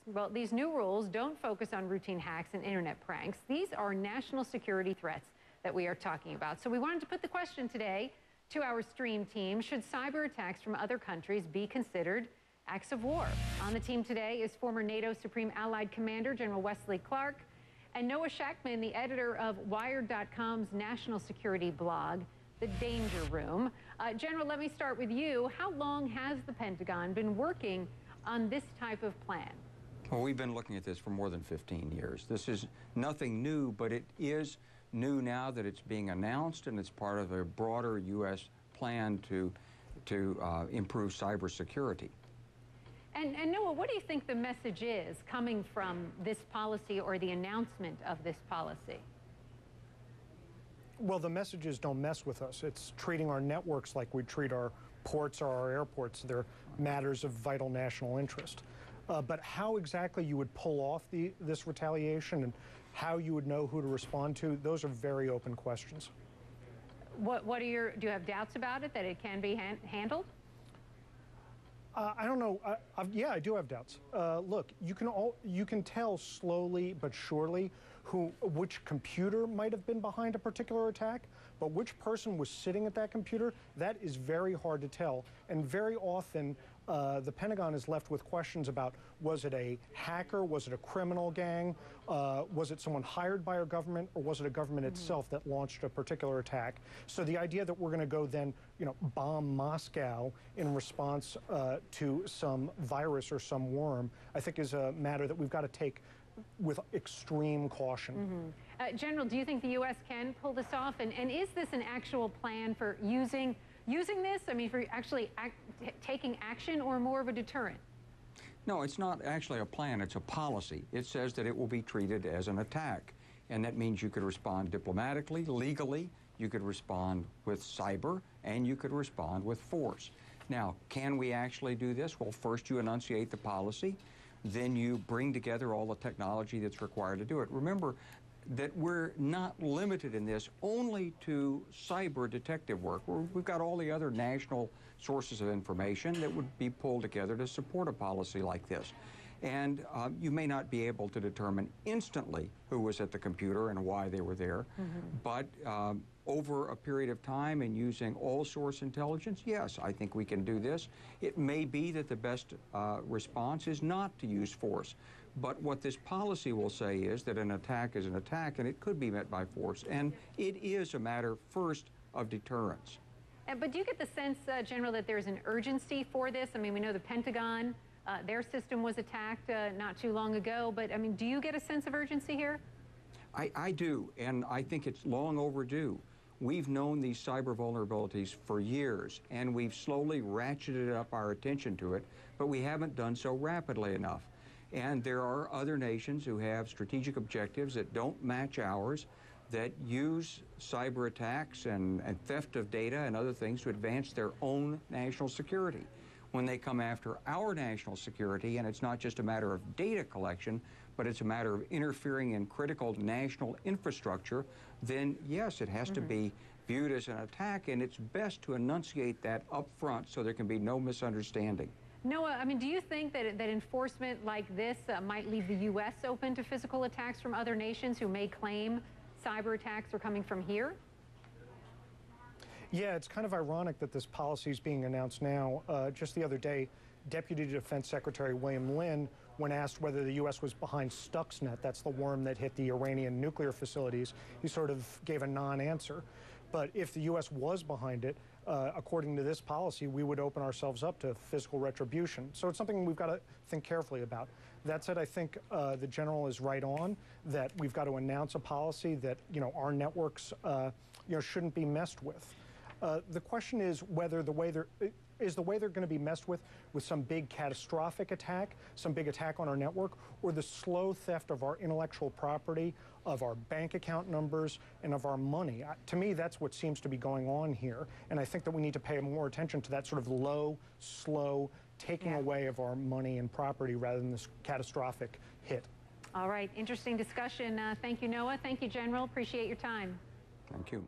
Well, these new rules don't focus on routine hacks and internet pranks. These are national security threats that we are talking about. So we wanted to put the question today to our stream team: should cyber attacks from other countries be considered acts of war? On the team today is former NATO Supreme Allied Commander General Wesley Clark and Noah Shachtman, the editor of Wired.com's national security blog, The Danger Room. General, let me start with you. How long has the Pentagon been working on this type of plan? Well, we've been looking at this for more than 15 years. This is nothing new, but it is new now that it's being announced, and it's part of a broader U.S. plan to improve cybersecurity. And Noah, what do you think the message is coming from this policy or the announcement of this policy? Well, the message is don't mess with us. It's treating our networks like we treat our ports or our airports. They're matters of vital national interest. But how exactly you would pull off this retaliation and how you would know who to respond to, those are very open questions. Do you have doubts about it, that it can be handled? I don't know. Yeah, I do have doubts. Look, you can tell slowly but surely which computer might have been behind a particular attack, but which person was sitting at that computer, that is very hard to tell. And very often, the Pentagon is left with questions about, was it a hacker, was it a criminal gang, was it someone hired by our government, or was it a government itself that launched a particular attack? So the idea that we're going to go then, bomb Moscow in response to some virus or some worm, I think is a matter that we've got to take with extreme caution. General, do you think the U.S. can pull this off? And is this an actual plan for using this? I mean, for actually taking action, or more of a deterrent? No, it's not actually a plan, it's a policy. It says that it will be treated as an attack. And that means you could respond diplomatically, legally, you could respond with cyber, and you could respond with force. Now, can we actually do this? Well, first you enunciate the policy, then you bring together all the technology that's required to do it. Remember that we're not limited in this only to cyber detective work. We've got all the other national sources of information that would be pulled together to support a policy like this. And you may not be able to determine instantly who was at the computer and why they were there, but over a period of time and using all source intelligence, yes, I think we can do this. It may be that the best response is not to use force. But what this policy will say is that an attack is an attack, and it could be met by force. And it is a matter, first, of deterrence. But do you get the sense, General, that there's an urgency for this? I mean, we know the Pentagon, their system was attacked not too long ago. But, I mean, do you get a sense of urgency here? I do, and I think it's long overdue. We've known these cyber vulnerabilities for years, and we've slowly ratcheted up our attention to it, but we haven't done so rapidly enough. And there are other nations who have strategic objectives that don't match ours, that use cyber attacks and theft of data and other things to advance their own national security. When they come after our national security, and it's not just a matter of data collection, but it's a matter of interfering in critical national infrastructure, then yes, it has to be viewed as an attack, and it's best to enunciate that up front so there can be no misunderstanding. Noah, I mean, do you think that enforcement like this might leave the U.S. open to physical attacks from other nations who may claim cyber attacks are coming from here? Yeah, it's kind of ironic that this policy is being announced now. Just the other day, Deputy Defense Secretary William Lynn, when asked whether the U.S. was behind Stuxnet, that's the worm that hit the Iranian nuclear facilities, he sort of gave a non-answer. But if the U.S. was behind it, according to this policy, we would open ourselves up to physical retribution. So it's something we've got to think carefully about. That said, I think the General is right on, that we've got to announce a policy that, our networks, shouldn't be messed with. The question is whether the way they're going to be messed with some big catastrophic attack, some big attack on our network, or the slow theft of our intellectual property, of our bank account numbers, and of our money. To me, that's what seems to be going on here. And I think that we need to pay more attention to that sort of low, slow taking away of our money and property rather than this catastrophic hit. All right. Interesting discussion. Thank you, Noah. Thank you, General. Appreciate your time. Thank you.